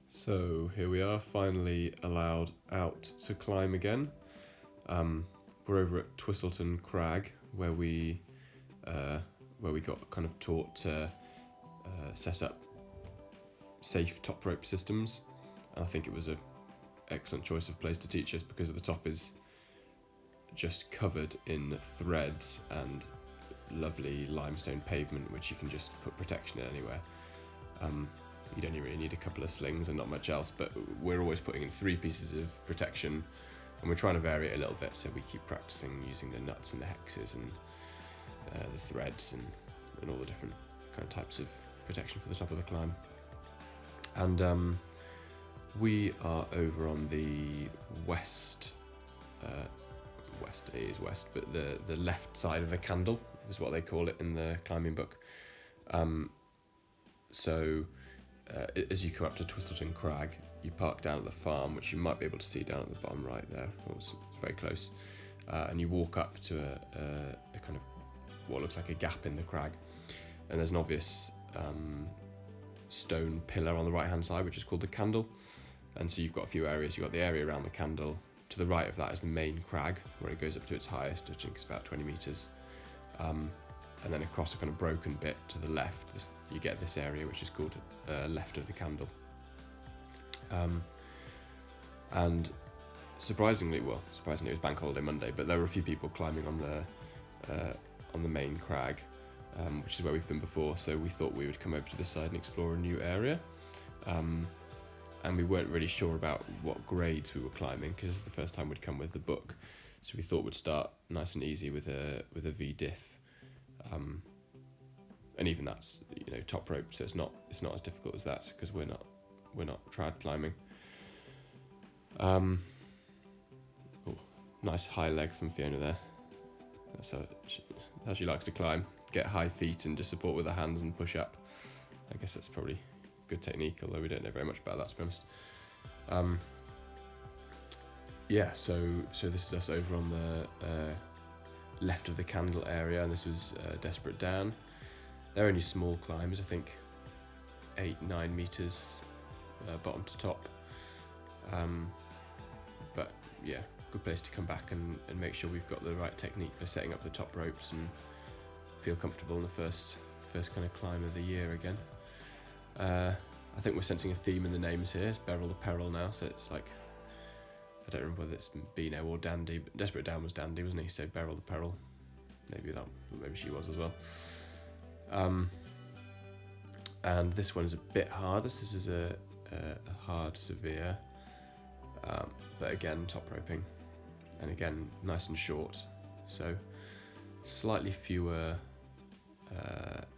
So here we are, finally allowed out to climb again. We're over at Twistleton Crag, where we got kind of taught to set up safe top rope systems. And I think it was an excellent choice of place to teach us because the top is just covered in threads and lovely limestone pavement, which you can just put protection in anywhere. You don't really need a couple of slings and not much else, but we're always putting in 3 pieces of protection, and we're trying to vary it a little bit, so we keep practicing using the nuts and the hexes and the threads and all the different kind of types of protection for the top of the climb. And we are over on the west, it is west, but the left side of the candle is what they call it in the climbing book. So as you come up to Twistleton Crag, you park down at the farm, which you might be able to see down at the bottom right there. It's very close. And you walk up to a kind of what looks like a gap in the crag. And there's an obvious stone pillar on the right-hand side, which is called the candle. And so you've got a few areas. You've got the area around the candle. To the right of that is the main crag, where it goes up to its highest, which I think is about 20 metres. And then across a kind of broken bit to the left, you get this area which is called left of the candle. And surprisingly it was Bank Holiday Monday, but there were a few people climbing on the main crag, which is where we've been before. So we thought we would come over to this side and explore a new area. And we weren't really sure about what grades we were climbing because this is the first time we'd come with the book. So we thought we'd start nice and easy with a V diff. And even that's top rope, so it's not as difficult as that because we're not trad climbing. Nice high leg from Fiona there. That's how she likes to climb. Get high feet and just support with her hands and push up. I guess that's probably good technique, although we don't know very much about that, to be honest. So this is us over on the left of the candle area, and this was Desperate Dan. They're only small climbs, I think 8-9 meters bottom to top, but yeah, good place to come back and make sure we've got the right technique for setting up the top ropes and feel comfortable in the first kind of climb of the year again. I think we're sensing a theme in the names here. It's BERYL the Peril now, so it's like, I don't remember whether it's Beano or Dandy, but Desperate Dan was Dandy, wasn't he? So BERYL the Peril, maybe she was as well. And this one is a bit harder. This is a hard severe, but again top roping, and again nice and short, so slightly fewer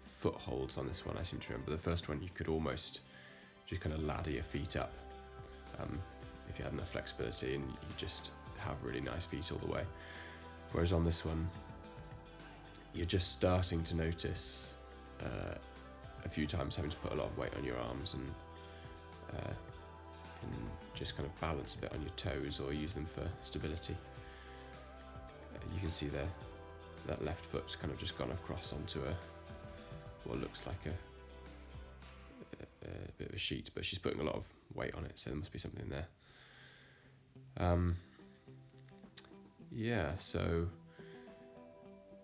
footholds on this one. I seem to remember the first one you could almost just kind of ladder your feet up if you had enough flexibility, and you just have really nice feet all the way, whereas on this one you're just starting to notice a few times having to put a lot of weight on your arms and just kind of balance a bit on your toes or use them for stability. You can see there that left foot's kind of just gone across onto what looks like a bit of a sheet, but she's putting a lot of weight on it, so there must be something there. So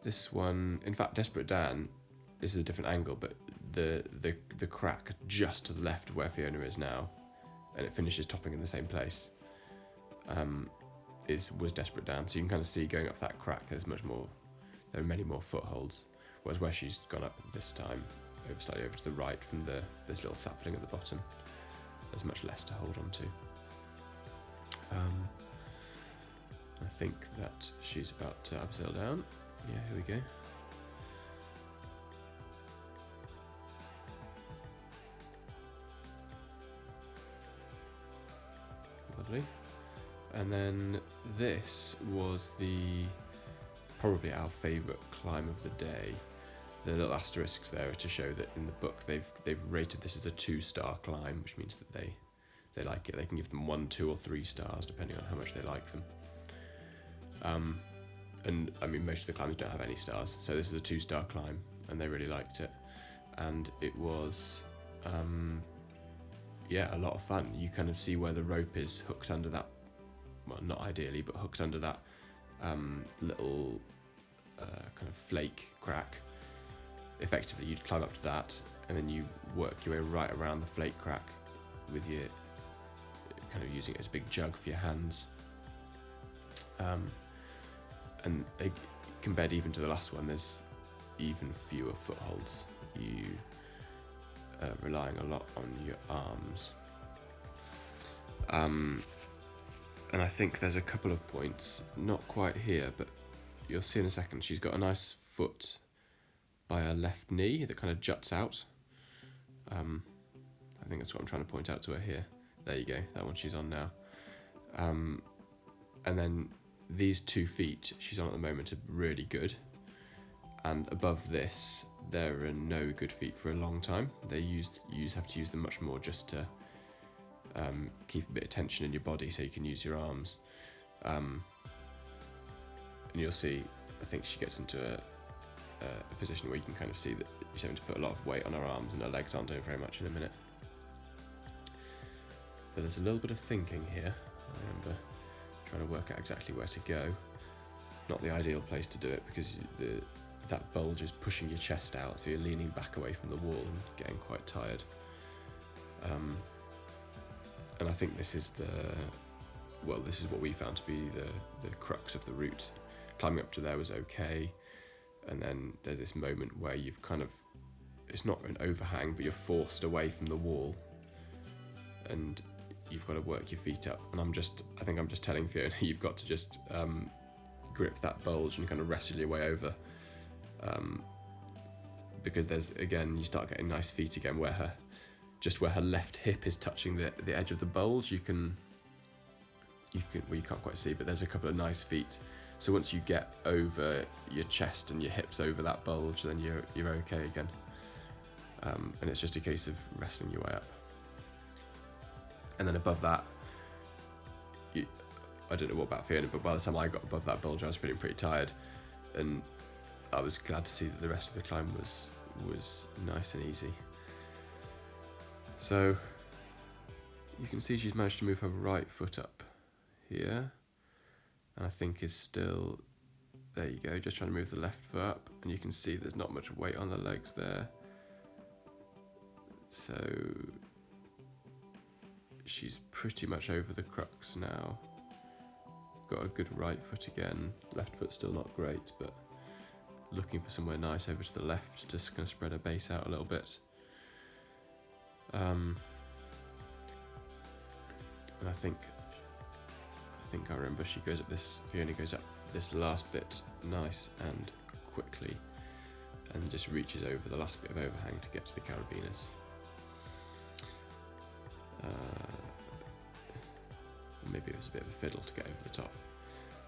this one, in fact, Desperate Dan, this is a different angle, but the crack just to the left of where Fiona is now, and it finishes topping in the same place, was Desperate Dan. So you can kind of see going up that crack, there are many more footholds, whereas where she's gone up this time, slightly over to the right from this little sapling at the bottom, there's much less to hold on to. I think that she's about to abseil down. Yeah, here we go. Lovely. And then this was probably our favourite climb of the day. The little asterisks there are to show that in the book they've rated this as a 2-star climb, which means that they like it. They can give them 1, 2 or 3 stars depending on how much they like them. And I mean, most of the climbs don't have any stars, so this is a 2-star climb, and they really liked it. And it was yeah, a lot of fun. You kind of see where the rope is hooked under that, well, not ideally, but hooked under that little kind of flake crack. Effectively, you'd climb up to that, and then you work your way right around the flake crack with your kind of using it as a big jug for your hands. And compared even to the last one, there's even fewer footholds. You are relying a lot on your arms. And I think there's a couple of points, not quite here, but you'll see in a second, she's got a nice foot by her left knee that kind of juts out. I think that's what I'm trying to point out to her here. There you go, that one she's on now. And then these 2 feet she's on at the moment are really good. And above this, there are no good feet for a long time. You have to use them much more just to keep a bit of tension in your body so you can use your arms. And you'll see, I think she gets into a position where you can kind of see that she's having to put a lot of weight on her arms and her legs aren't doing very much in a minute. But there's a little bit of thinking here. I remember trying to work out exactly where to go. Not the ideal place to do it because that bulge is pushing your chest out, so you're leaning back away from the wall and getting quite tired. And I think this is what we found to be the crux of the route. Climbing up to there was okay, and then there's this moment where you've kind of, it's not an overhang, but you're forced away from the wall, and you've got to work your feet up. And I think I'm just telling Fiona, you've got to just grip that bulge and kind of wrestle your way over. Because you start getting nice feet again where her left hip is touching the edge of the bulge. You can't quite see, but there's a couple of nice feet. So once you get over your chest and your hips over that bulge, then you're okay again. And it's just a case of wrestling your way up. And then above that, I don't know what about Fiona, but by the time I got above that bulge, I was feeling pretty tired, and I was glad to see that the rest of the climb was nice and easy. So you can see she's managed to move her right foot up here, and I think is still, there you go, just trying to move the left foot up, and you can see there's not much weight on the legs there. So she's pretty much over the crux now. Got a good right foot again, left foot still not great, but looking for somewhere nice over to the left, just going to spread her base out a little bit. And I think I remember Fiona goes up this last bit nice and quickly, and just reaches over the last bit of overhang to get to the carabiners. Maybe it was a bit of a fiddle to get over the top.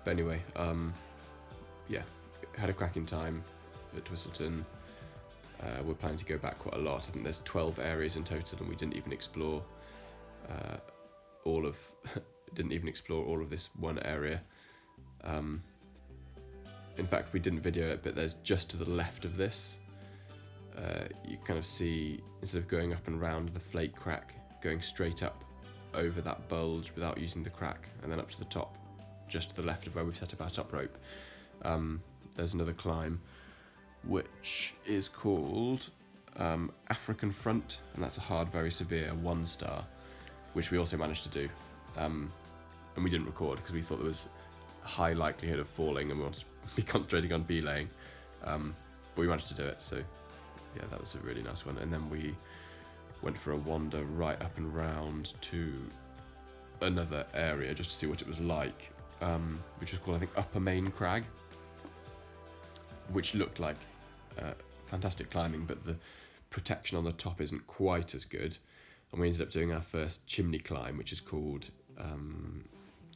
But anyway, had a cracking time at Twistleton. We're planning to go back quite a lot. I think there's 12 areas in total, and we didn't even explore all of this one area. In fact, we didn't video it, but there's just to the left of this, you kind of see, instead of going up and round the flake crack, going straight up over that bulge without using the crack, and then up to the top, just to the left of where we've set up our top rope. There's another climb which is called African Front, and that's a hard, very severe 1-star, which we also managed to do, and we didn't record because we thought there was a high likelihood of falling and we wanted to be concentrating on belaying, but we managed to do it, so yeah, that was a really nice one. And then we went for a wander right up and round to another area just to see what it was like, which was called, I think, Upper Main Crag, which looked like fantastic climbing, but the protection on the top isn't quite as good. And we ended up doing our first chimney climb, which is called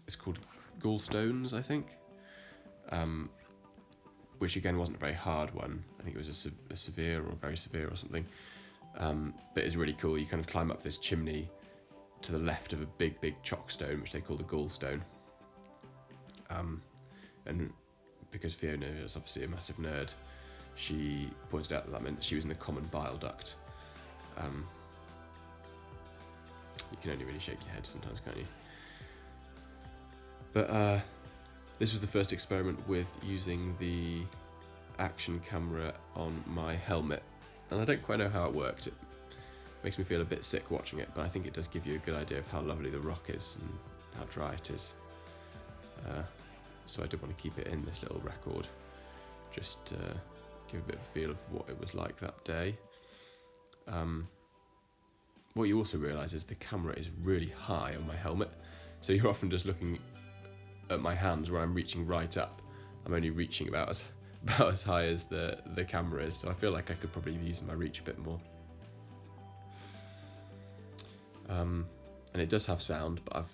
it's called Gallstones, I think, which again wasn't a very hard one. I think it was a severe or very severe or something, but it's really cool. You kind of climb up this chimney to the left of a big chalk stone, which they call the Gallstone, and because Fiona is obviously a massive nerd, she pointed out that meant she was in the common bile duct. You can only really shake your head sometimes, can't you? But this was the first experiment with using the action camera on my helmet, and I don't quite know how it worked. It makes me feel a bit sick watching it, but I think it does give you a good idea of how lovely the rock is and how dry it is. So I did want to keep it in this little record, just to give a bit of a feel of what it was like that day. What you also realise is the camera is really high on my helmet, so you're often just looking at my hands where I'm reaching right up. I'm only reaching about as high as the camera is, so I feel like I could probably be using my reach a bit more. And it does have sound, but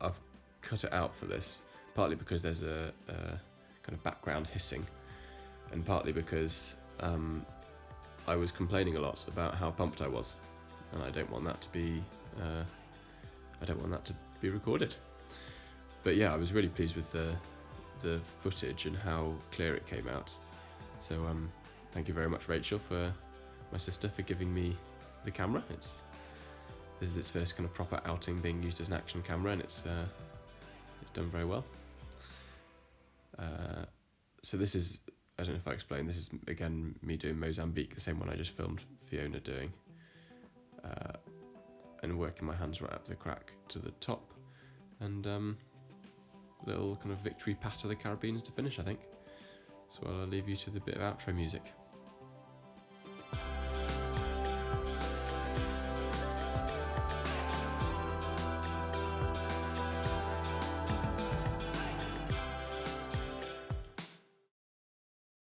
I've cut it out for this, partly because there's a kind of background hissing, and partly because I was complaining a lot about how pumped I was, and I don't want that to be recorded. But yeah, I was really pleased with the footage and how clear it came out. So thank you very much, Rachel, my sister, for giving me the camera. This is its first kind of proper outing being used as an action camera, and it's done very well. So this is, I don't know if I explained, this is again me doing Mozambique, the same one I just filmed Fiona doing, and working my hands right up the crack to the top, and little kind of victory pat of the Caribbeans to finish, I think. So I'll leave you to the bit of outro music.